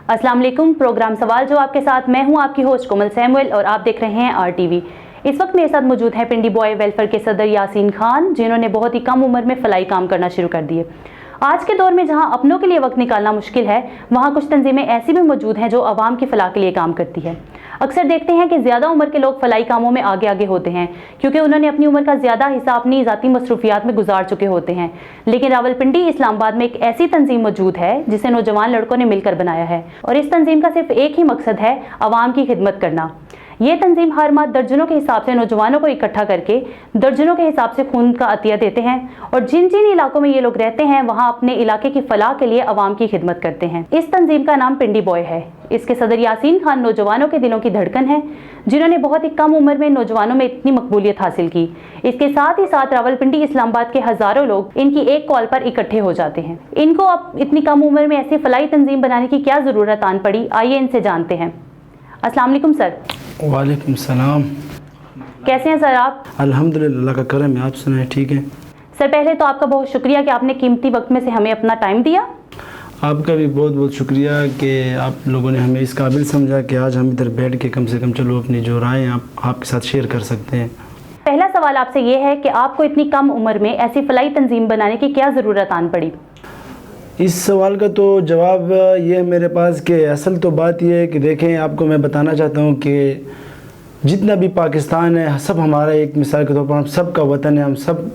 अस्सलाम वालेकुम। प्रोग्राम सवाल जो आपके साथ मैं हूं आपकी होस्ट कोमल सैमुअल और आप देख रहे हैं RTV। इस वक्त मेरे साथ मौजूद हैं पिंडी बॉय वेलफेयर के सदर यासीन खान, जिन्होंने बहुत ही कम उम्र में फलाई काम करना शुरू कर दिए। आज के दौर में जहां अपनों के लिए वक्त निकालना मुश्किल है, वहां कुछ तंजीमें ऐसी भी मौजूद हैं जो आवाम की फलाह के लिए काम करती है। अक्सर देखते हैं कि ज़्यादा उम्र के लोग फलाई कामों में आगे आगे होते हैं क्योंकि उन्होंने अपनी उम्र का ज़्यादा हिस्सा अपनी ज़ाती मसरूफियात में गुजार चुके होते हैं। लेकिन रावलपिंडी इस्लामाबाद में एक ऐसी तंजीम मौजूद है जिसे नौजवान लड़कों ने मिलकर बनाया है और इस तंजीम का सिर्फ एक ही मकसद है, आवाम की खिदमत करना। ये तंजीम हर माह दर्जनों के हिसाब से नौजवानों को इकट्ठा करके दर्जनों के हिसाब से खून का अतिया देते हैं और जिन जिन इलाकों में ये लोग रहते हैं वहाँ अपने इलाके की फलाह के लिए आवाम की खिदमत करते हैं। इस तंजीम का नाम पिंडी बॉय है। इसके सदर यासीन खान नौजवानों के दिलों की धड़कन है, जिन्होंने बहुत ही कम उम्र में नौजवानों में इतनी मकबूलियत हासिल की। इसके साथ ही साथ रावलपिंडी इस्लामाबाद के हज़ारों लोग इनकी एक कॉल पर इकट्ठे हो जाते हैं। इनको अब इतनी कम उम्र में ऐसी फलाई तंजीम बनाने की क्या ज़रूरत आन पड़ी, आइए इनसे जानते हैं। अस्सलाम वालेकुम सर। वालेकुम सलाम। कैसे हैं सर आप? अल्हम्दुलिल्लाह का करम है, आप सुनाएं? ठीक है सर। पहले तो आपका बहुत शुक्रिया कि आपने कीमती वक्त में से हमें अपना टाइम दिया। आपका भी बहुत बहुत शुक्रिया कि आप लोगों ने हमें इस काबिल समझा कि आज हम इधर बैठ के कम से कम चलो अपनी जो राय हैं आपके साथ शेयर कर सकते हैं। पहला सवाल आपसे ये है कि आपको इतनी कम उम्र में ऐसी फलाई तंजीम बनाने की क्या ज़रूरत आन पड़ी? इस सवाल का तो जवाब ये है मेरे पास कि असल तो बात ये है कि देखें, आपको मैं बताना चाहता हूँ कि जितना भी पाकिस्तान है सब हमारा एक मिसाल के तौर पर हम सब का वतन है, हम सब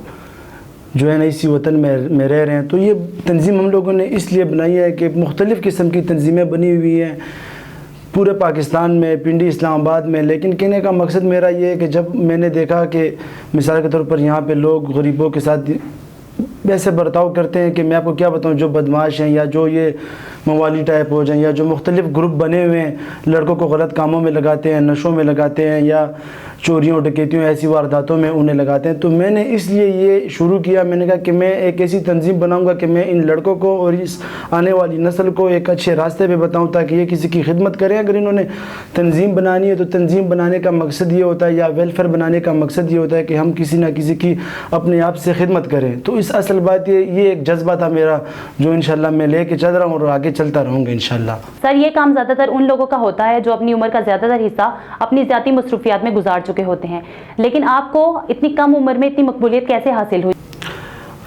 जो है ना इसी वतन में रह रहे हैं। तो ये तंजीम हम लोगों ने इसलिए बनाई है कि मुख्तलिफ़ किस्म की तंजीमें बनी हुई हैं पूरे पाकिस्तान में, पिंडी इस्लामाबाद में। लेकिन कहने का मकसद मेरा ये है कि जब मैंने देखा कि मिसाल के तौर पर यहाँ पे लोग गरीबों के साथ वैसे बर्ताव करते हैं कि मैं आपको क्या बताऊं, जो बदमाश हैं या जो ये मवाली टाइप हो जाएं या जो मुख्तलिफ़ ग्रुप बने हुए हैं, लड़कों को गलत कामों में लगाते हैं, नशों में लगाते हैं या चोरियों डकैतियों ऐसी वारदातों में उन्हें लगाते हैं। तो मैंने इसलिए ये शुरू किया, मैंने कहा कि मैं एक ऐसी तंजीम बनाऊंगा कि मैं इन लड़कों को और इस आने वाली नस्ल को एक अच्छे रास्ते पे बताऊं ताकि ये किसी की खिदमत करें। अगर इन्होंने तंजीम बनानी है तो तंजीम बनाने का मकसद ये होता है या वेलफेयर बनाने का मकसद ये होता है कि हम किसी ना किसी की अपने आप से खिदमत करें। तो इस असल बात ये एक जज्बा था मेरा जो इंशाल्लाह मैं लेके चल रहा हूँ और आगे चलता रहूँगा इंशाल्लाह। सर, ये काम ज़्यादातर उन लोगों का होता है जो अपनी उम्र का ज़्यादातर हिस्सा अपनी ज़ाती मसरूफियात में गुजार चुके होते हैं, लेकिन आपको इतनी कम उम्र में इतनी मकबूलियत कैसे हासिल हुई?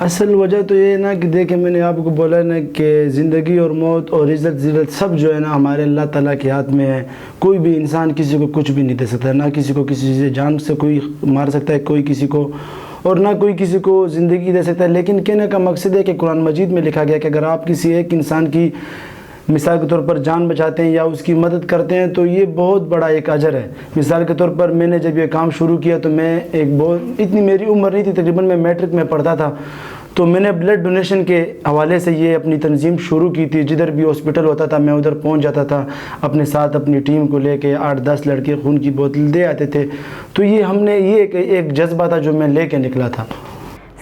असल वजह तो ये है ना कि देखें, मैंने आपको बोला ना कि ज़िंदगी और मौत और इज़्ज़त ज़िल्लत सब जो है ना हमारे अल्लाह ताला के हाथ में है। कोई भी इंसान किसी को कुछ भी नहीं दे सकता, ना किसी को किसी से जान से कोई मार सकता है कोई किसी को, और ना कोई किसी को ज़िंदगी दे सकता है। लेकिन कहने का मकसद है कि कुरान मजीद में लिखा गया कि अगर आप किसी एक इंसान की मिसाल के तौर पर जान बचाते हैं या उसकी मदद करते हैं तो ये बहुत बड़ा एक अजर है। मिसाल के तौर पर मैंने जब ये काम शुरू किया तो मैं एक बहुत इतनी मेरी उम्र नहीं थी, तकरीबन मैं मैट्रिक में पढ़ता था, तो मैंने ब्लड डोनेशन के हवाले से ये अपनी तंजीम शुरू की थी। जिधर भी हॉस्पिटल होता था मैं उधर पहुंच जाता था, अपने साथ अपनी टीम को लेके 8-10 लड़के खून की बोतल दे आते थे। तो ये हमने ये एक जज्बा था जो मैं लेके निकला था।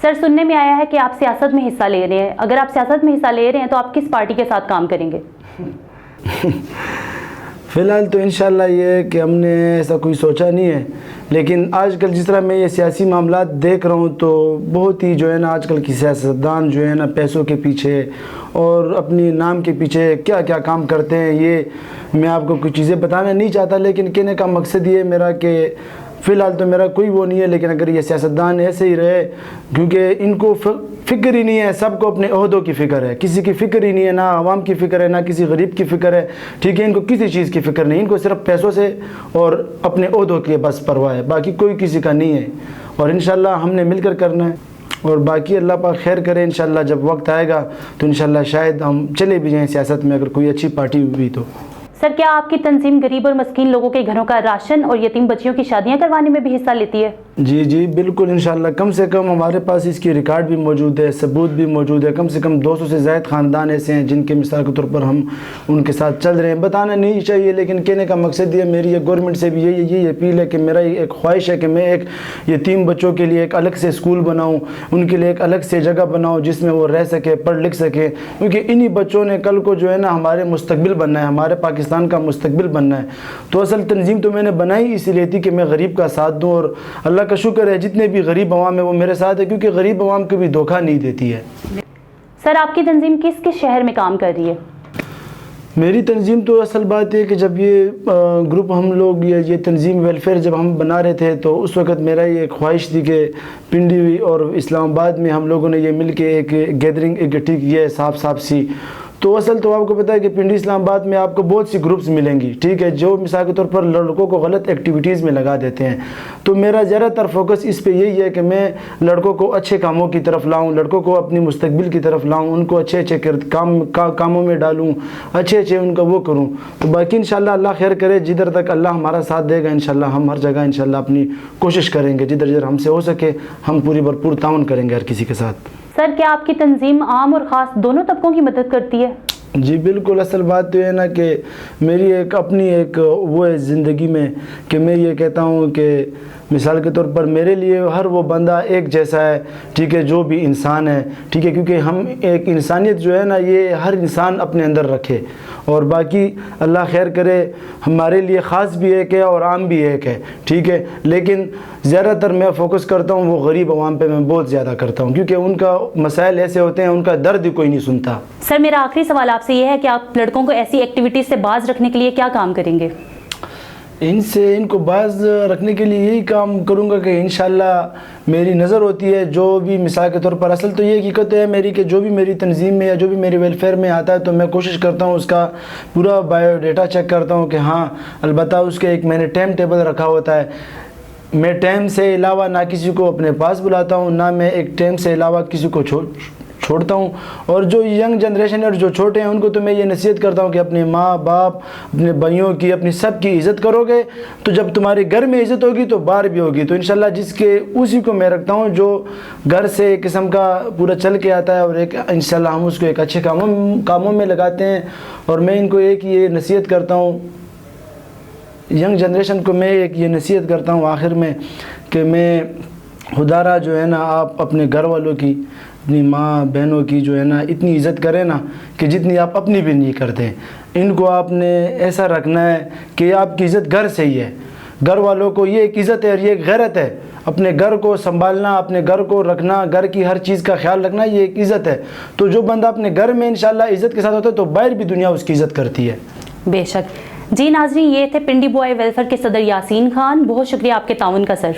सर, सुनने में आया है कि आप सियासत में हिस्सा ले रहे हैं। अगर आप सियासत में हिस्सा ले रहे हैं तो आप किस पार्टी के साथ काम करेंगे? फ़िलहाल तो इंशाल्लाह ये है कि हमने ऐसा कोई सोचा नहीं है, लेकिन आजकल जिस तरह मैं ये सियासी मामलात देख रहा हूँ तो बहुत ही जो है ना आजकल की सियासतदान जो है ना पैसों के पीछे और अपनी नाम के पीछे क्या क्या काम करते हैं, ये मैं आपको कुछ चीज़ें बताना नहीं चाहता। लेकिन कहने का मकसद ये मेरा कि फ़िलहाल तो मेरा कोई वो नहीं है, लेकिन अगर ये सियासतदान ऐसे ही रहे, क्योंकि इनको फ़िक्र ही नहीं है, सबको अपने ओहदों की फ़िक्र है, किसी की फ़िक्र ही नहीं है, ना आवाम की फ़िक्र है ना किसी गरीब की फ़िक्र है। ठीक है, इनको किसी चीज़ की फ़िक्र नहीं, इनको सिर्फ पैसों से और अपने ओहदों की बस परवाह है, बाकी कोई किसी का नहीं है। और इंशाल्लाह हमने मिलकर करना है और बाकी अल्लाह पाक खैर करे। इंशाल्लाह जब वक्त आएगा तो इंशाल्लाह शायद हम चले भी जाएँ सियासत में, अगर कोई अच्छी पार्टी हुई तो। सर, क्या आपकी तंजीम गरीब और मस्कीन लोगों के घरों का राशन और यतीम बच्चियों की शादियां करवाने में भी हिस्सा लेती है? जी जी बिल्कुल, इंशाल्लाह। कम से कम हमारे पास इसकी रिकॉर्ड भी मौजूद है, सबूत भी मौजूद है। कम से कम 200 से ज़ायद ख़ानदान ऐसे हैं जिनके मिसाल के तौर पर हम उनके साथ चल रहे हैं। बताना नहीं चाहिए, लेकिन कहने का मकसद ये मेरी गवर्नमेंट से भी यही अपील है कि मेरा एक ख्वाहिश है कि मैं एक यतीम बच्चों के लिए एक अलग से स्कूल बनाऊँ, उनके लिए एक अलग से जगह बनाऊँ जिसमें वो रह सके, पढ़ लिख सके, क्योंकि इन्हीं बच्चों ने कल को जो है ना हमारे मुस्तकबिल बनना है, हमारे पाकिस्तान का मुस्तकबिल बनना है। तो असल तंजीम तो मैंने बनाई इसलिए थी कि मैं गरीब का साथ दूँ, और अल्लाह का शुक्र है जितने भी गरीब अवाम है वो मेरे साथ है, क्योंकि गरीब अवाम को भी धोखा नहीं देती है। सर, आपकी तंजीम किस किस शहर में काम कर रही है? میری تنظیم تو اصل بات ہے کہ جب یہ گروپ ہم لوگ یہ تنظیم ویلفیئر جب ہم بنا رہے تھے تو اس وقت میرا یہ خواہش تھی کہ پنڈی اور اسلام آباد میں ہم لوگوں نے یہ مل کے ایک گیدرنگ اکٹھی کی ہے صاف سی. تو اصل تو آپ کو پتہ ہے کہ پنڈی اسلام آباد میں آپ کو بہت سی گروپس ملیں گی, ٹھیک ہے, جو مثال کے طور پر لڑکوں کو غلط ایکٹیویٹیز میں لگا دیتے ہیں. تو میرا زیادہ تر فوکس اس پہ یہی ہے کہ میں لڑکوں کو اچھے کاموں کی طرف لاؤں, لڑکوں کو اپنی مستقبل کی طرف لاؤں, ان کو اچھے کاموں میں ڈالوں, اچھے ان کا وہ کروں. تو باقی انشاءاللہ اللہ خیر کرے, جدھر تک اللہ ہمارا ساتھ دے گا انشاءاللہ ہم ہر جگہ انشاءاللہ اپنی کوشش کریں گے, جدھر ہم سے ہو سکے ہم پوری بھرپور تعاون کریں گے ہر کسی کے ساتھ. سر کیا آپ کی تنظیم عام اور خاص دونوں طبقوں کی مدد کرتی ہے؟ جی بالکل. اصل بات تو یہ ہے نا کہ میری ایک اپنی ایک وہ ہے زندگی میں کہ میں یہ کہتا ہوں کہ مثال کے طور پر میرے لیے ہر وہ بندہ ایک جیسا ہے, ٹھیک ہے, جو بھی انسان ہے, ٹھیک ہے, کیونکہ ہم ایک انسانیت جو ہے نا یہ ہر انسان اپنے اندر رکھے. اور باقی اللہ خیر کرے ہمارے لیے خاص بھی ایک ہے اور عام بھی ایک ہے, ٹھیک ہے, لیکن زیادہ تر میں فوکس کرتا ہوں وہ غریب عوام پہ میں بہت زیادہ کرتا ہوں, کیونکہ ان کا مسائل ایسے ہوتے ہیں ان کا درد کوئی نہیں سنتا. سر میرا آخری سوال آپ سے یہ ہے کہ آپ لڑکوں کو ایسی ایکٹیویٹیز سے باز رکھنے کے لیے کیا کام کریں گے؟ ان کو باز رکھنے کے لیے یہی کام کروں گا کہ انشاءاللہ میری نظر ہوتی ہے جو بھی مثال کے طور پر اصل تو یہ حقیقت ہے میری کہ جو بھی میری تنظیم میں یا جو بھی میری ویلفیئر میں آتا ہے تو میں کوشش کرتا ہوں اس کا پورا بایو ڈیٹا چیک کرتا ہوں کہ ہاں البتہ اس کے ایک میں نے ٹائم ٹیبل رکھا ہوتا ہے. میں ٹائم سے علاوہ نہ کسی کو اپنے پاس بلاتا ہوں, نہ میں ایک ٹائم سے علاوہ کسی کو چھوڑتا ہوں. اور جو ینگ جنریشن اور جو چھوٹے ہیں ان کو تو میں یہ نصیحت کرتا ہوں کہ اپنے ماں باپ, اپنے بھائیوں کی, اپنی سب کی عزت کرو گے تو جب تمہارے گھر میں عزت ہوگی تو باہر بھی ہوگی. تو انشاءاللہ اسی کو میں رکھتا ہوں جو گھر سے ایک قسم کا پورا چل کے آتا ہے اور ایک انشاءاللہ ہم اس کو ایک اچھے کاموں میں لگاتے ہیں. اور میں ان کو ایک یہ نصیحت کرتا ہوں, ینگ جنریشن کو میں ایک یہ نصیحت کرتا ہوں آخر میں کہ میں خدارہ جو ہے نا آپ اپنے گھر والوں کی, اپنی ماں بہنوں کی جو ہے نا اتنی عزت کریں نا کہ جتنی آپ اپنی بھی نہیں کرتے. ان کو آپ نے ایسا رکھنا ہے کہ آپ کی عزت گھر سے ہی ہے. گھر والوں کو یہ ایک عزت ہے اور یہ ایک غیرت ہے, اپنے گھر کو سنبھالنا, اپنے گھر کو رکھنا, گھر کی ہر چیز کا خیال رکھنا, یہ ایک عزت ہے. تو جو بندہ اپنے گھر میں انشاءاللہ عزت کے ساتھ ہوتا ہے تو باہر بھی دنیا اس کی عزت کرتی ہے. بے شک. جی ناظرین, یہ تھے پنڈی بوائے ویلفیئر کے صدر یاسین خان. بہت شکریہ آپ کے تعاون کا سر.